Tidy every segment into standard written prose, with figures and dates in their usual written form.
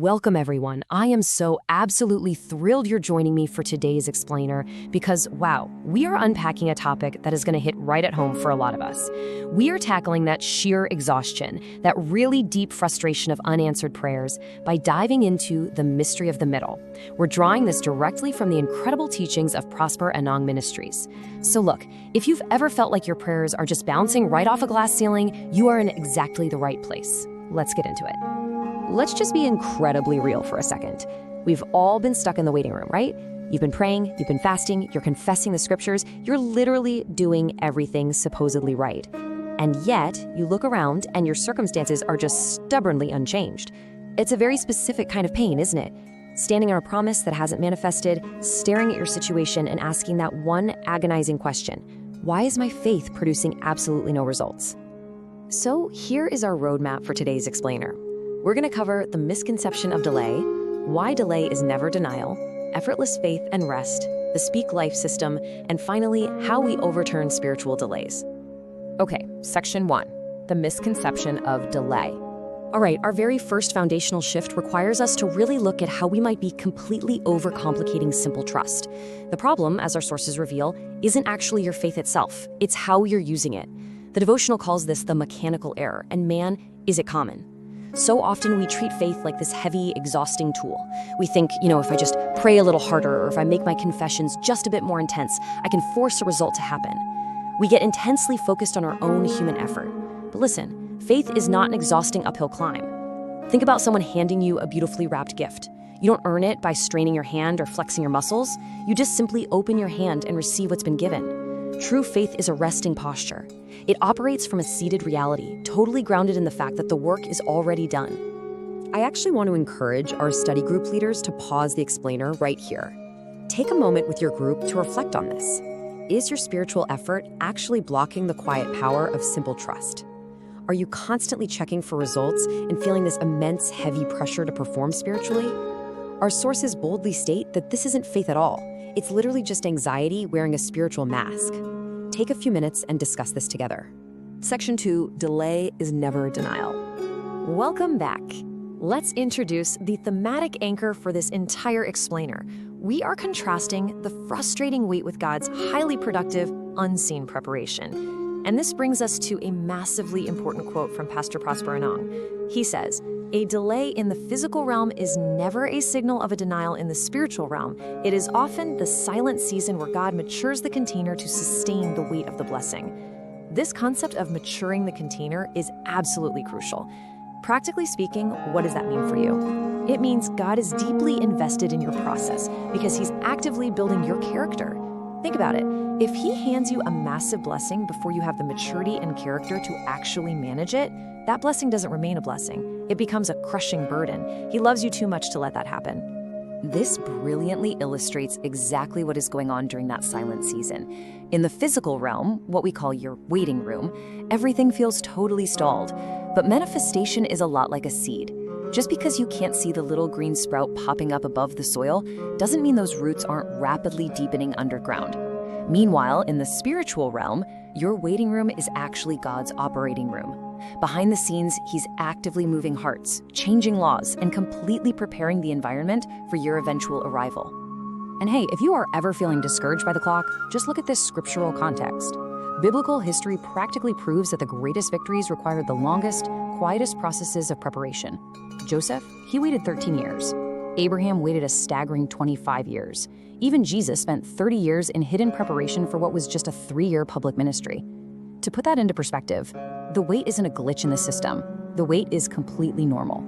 Welcome, everyone. I am so absolutely thrilled you're joining me for today's explainer because, wow, we are unpacking a topic that is going to hit right at home for a lot of us. We are tackling that sheer exhaustion, that really deep frustration of unanswered prayers by diving into the mystery of the middle. We're drawing this directly from the incredible teachings of Prosper Anang Ministries. So look, if you've ever felt like your prayers are just bouncing right off a glass ceiling, you are in exactly the right place. Let's get into it. Let's just be incredibly real for a second. We've all been stuck in the waiting room, right? You've been praying, you've been fasting, you're confessing the scriptures, you're literally doing everything supposedly right. And yet, you look around and your circumstances are just stubbornly unchanged. It's a very specific kind of pain, isn't it? Standing on a promise that hasn't manifested, staring at your situation and asking that one agonizing question: why is my faith producing absolutely no results? So here is our roadmap for today's explainer. We're going to cover the misconception of delay, why delay is never denial, effortless faith and rest, the Speak Life system, and finally, how we overturn spiritual delays. Okay, section 1, the misconception of delay. All right, our very first foundational shift requires us to really look at how we might be completely overcomplicating simple trust. The problem, as our sources reveal, isn't actually your faith itself, it's how you're using it. The devotional calls this the mechanical error, and man, is it common. So often we treat faith like this heavy, exhausting tool. We think, if I just pray a little harder or if I make my confessions just a bit more intense, I can force a result to happen. We get intensely focused on our own human effort. But listen, faith is not an exhausting uphill climb. Think about someone handing you a beautifully wrapped gift. You don't earn it by straining your hand or flexing your muscles. You just simply open your hand and receive what's been given. True faith is a resting posture. It operates from a seated reality, totally grounded in the fact that the work is already done. I actually want to encourage our study group leaders to pause the explainer right here. Take a moment with your group to reflect on this. Is your spiritual effort actually blocking the quiet power of simple trust? Are you constantly checking for results and feeling this immense, heavy pressure to perform spiritually? Our sources boldly state that this isn't faith at all. It's literally just anxiety wearing a spiritual mask. Take a few minutes and discuss this together. Section 2, delay is never denial. Welcome back. Let's introduce the thematic anchor for this entire explainer. We are contrasting the frustrating wait with God's highly productive, unseen preparation. And this brings us to a massively important quote from Pastor Prosper Anang. He says, "A delay in the physical realm is never a signal of a denial in the spiritual realm. It is often the silent season where God matures the container to sustain the weight of the blessing." This concept of maturing the container is absolutely crucial. Practically speaking, what does that mean for you? It means God is deeply invested in your process because He's actively building your character. Think about it. If He hands you a massive blessing before you have the maturity and character to actually manage it, that blessing doesn't remain a blessing. It becomes a crushing burden. He loves you too much to let that happen. This brilliantly illustrates exactly what is going on during that silent season. In the physical realm, what we call your waiting room, everything feels totally stalled. But manifestation is a lot like a seed. Just because you can't see the little green sprout popping up above the soil doesn't mean those roots aren't rapidly deepening underground. Meanwhile, in the spiritual realm, your waiting room is actually God's operating room. Behind the scenes, He's actively moving hearts, changing laws, and completely preparing the environment for your eventual arrival. And hey, if you are ever feeling discouraged by the clock, just look at this scriptural context. Biblical history practically proves that the greatest victories required the longest, quietest processes of preparation. Joseph, he waited 13 years. Abraham waited a staggering 25 years. Even Jesus spent 30 years in hidden preparation for what was just a 3-year public ministry. To put that into perspective, the wait isn't a glitch in the system. The wait is completely normal.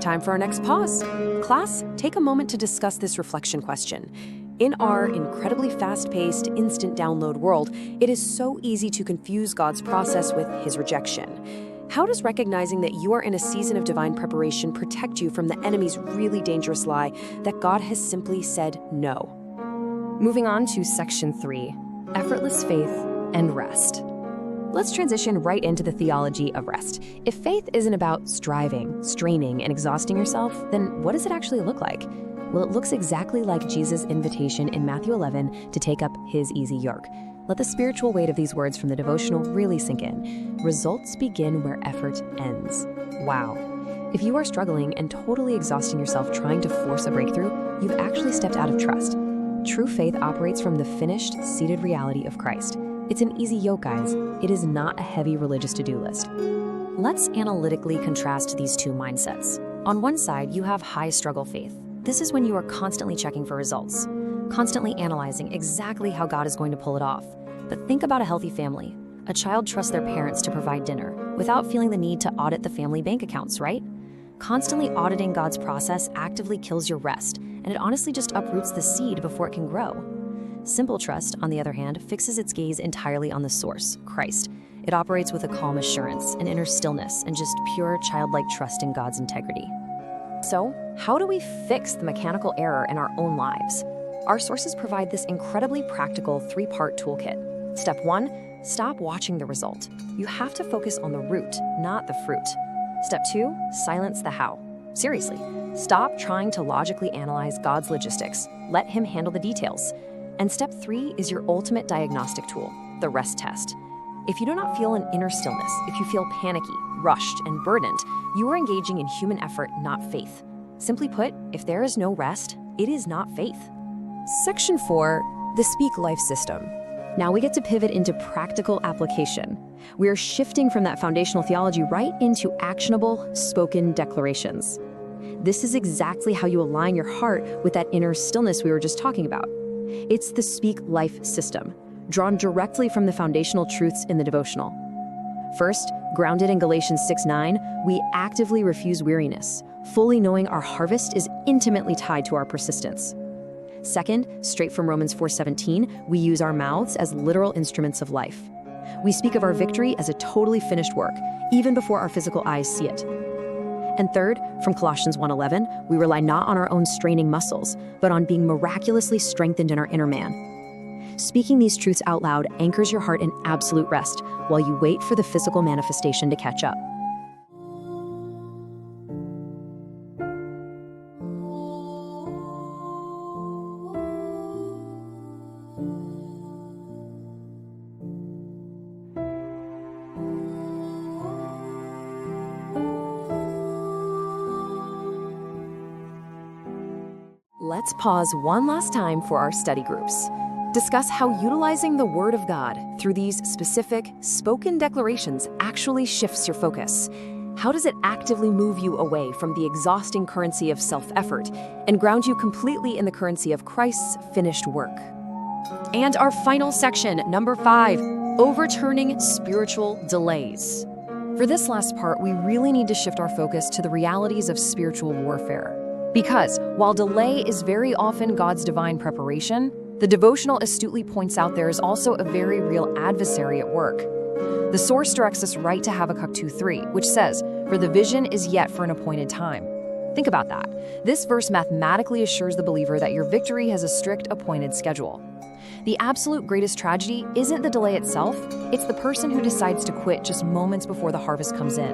Time for our next pause. Class, take a moment to discuss this reflection question. In our incredibly fast-paced, instant download world, it is so easy to confuse God's process with His rejection. How does recognizing that you are in a season of divine preparation protect you from the enemy's really dangerous lie that God has simply said no? Moving on to section 3, effortless faith and rest. Let's transition right into the theology of rest. If faith isn't about striving, straining, and exhausting yourself, then what does it actually look like? Well, it looks exactly like Jesus' invitation in Matthew 11 to take up His easy yoke. Let the spiritual weight of these words from the devotional really sink in. Results begin where effort ends. Wow. If you are struggling and totally exhausting yourself trying to force a breakthrough, you've actually stepped out of trust. True faith operates from the finished, seated reality of Christ. It's an easy yoke, guys. It is not a heavy religious to-do list. Let's analytically contrast these two mindsets. On one side, you have high struggle faith. This is when you are constantly checking for results, constantly analyzing exactly how God is going to pull it off. But think about a healthy family. A child trusts their parents to provide dinner without feeling the need to audit the family bank accounts, right? Constantly auditing God's process actively kills your rest, and it honestly just uproots the seed before it can grow. Simple trust, on the other hand, fixes its gaze entirely on the source, Christ. It operates with a calm assurance, an inner stillness, and just pure childlike trust in God's integrity. So, how do we fix the mechanical error in our own lives? Our sources provide this incredibly practical 3-part toolkit. Step 1, stop watching the result. You have to focus on the root, not the fruit. Step 2, silence the how. Seriously, stop trying to logically analyze God's logistics. Let Him handle the details. And step 3 is your ultimate diagnostic tool, the rest test. If you do not feel an inner stillness, if you feel panicky, rushed, and burdened, you are engaging in human effort, not faith. Simply put, if there is no rest, it is not faith. Section 4, the Speak Life System. Now we get to pivot into practical application. We are shifting from that foundational theology right into actionable, spoken declarations. This is exactly how you align your heart with that inner stillness we were just talking about. It's the Speak Life System, drawn directly from the foundational truths in the devotional. First, grounded in Galatians 6:9, we actively refuse weariness, fully knowing our harvest is intimately tied to our persistence. Second, straight from Romans 4:17, we use our mouths as literal instruments of life. We speak of our victory as a totally finished work, even before our physical eyes see it. And third, from Colossians 1:11, we rely not on our own straining muscles, but on being miraculously strengthened in our inner man. Speaking these truths out loud anchors your heart in absolute rest while you wait for the physical manifestation to catch up. Let's pause one last time for our study groups. Discuss how utilizing the Word of God through these specific, spoken declarations actually shifts your focus. How does it actively move you away from the exhausting currency of self-effort and ground you completely in the currency of Christ's finished work? And our final section, number 5, overturning spiritual delays. For this last part, we really need to shift our focus to the realities of spiritual warfare. Because while delay is very often God's divine preparation, the devotional astutely points out there is also a very real adversary at work. The source directs us right to Habakkuk 2:3, which says, "For the vision is yet for an appointed time." Think about that. This verse mathematically assures the believer that your victory has a strict appointed schedule. The absolute greatest tragedy isn't the delay itself, it's the person who decides to quit just moments before the harvest comes in.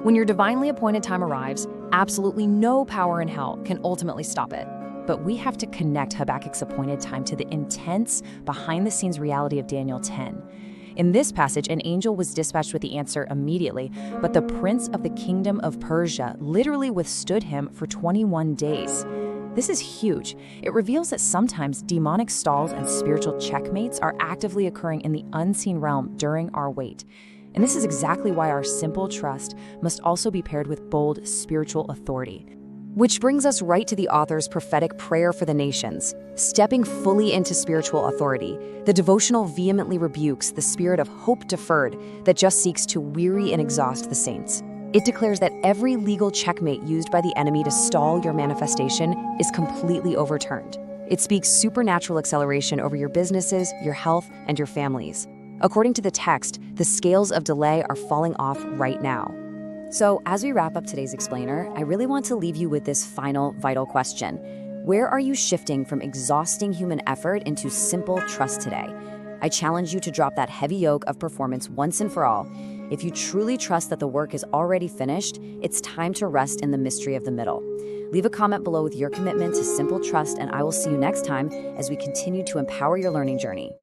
When your divinely appointed time arrives, absolutely no power in hell can ultimately stop it. But we have to connect Habakkuk's appointed time to the intense, behind-the-scenes reality of Daniel 10. In this passage, an angel was dispatched with the answer immediately, but the prince of the kingdom of Persia literally withstood him for 21 days. This is huge. It reveals that sometimes demonic stalls and spiritual checkmates are actively occurring in the unseen realm during our wait. And this is exactly why our simple trust must also be paired with bold spiritual authority. Which brings us right to the author's prophetic prayer for the nations. Stepping fully into spiritual authority, the devotional vehemently rebukes the spirit of hope deferred that just seeks to weary and exhaust the saints. It declares that every legal checkmate used by the enemy to stall your manifestation is completely overturned. It speaks supernatural acceleration over your businesses, your health, and your families. According to the text, the scales of delay are falling off right now. So, as we wrap up today's explainer, I really want to leave you with this final vital question. Where are you shifting from exhausting human effort into simple trust today? I challenge you to drop that heavy yoke of performance once and for all. If you truly trust that the work is already finished, it's time to rest in the mystery of the middle. Leave a comment below with your commitment to simple trust, and I will see you next time as we continue to empower your learning journey.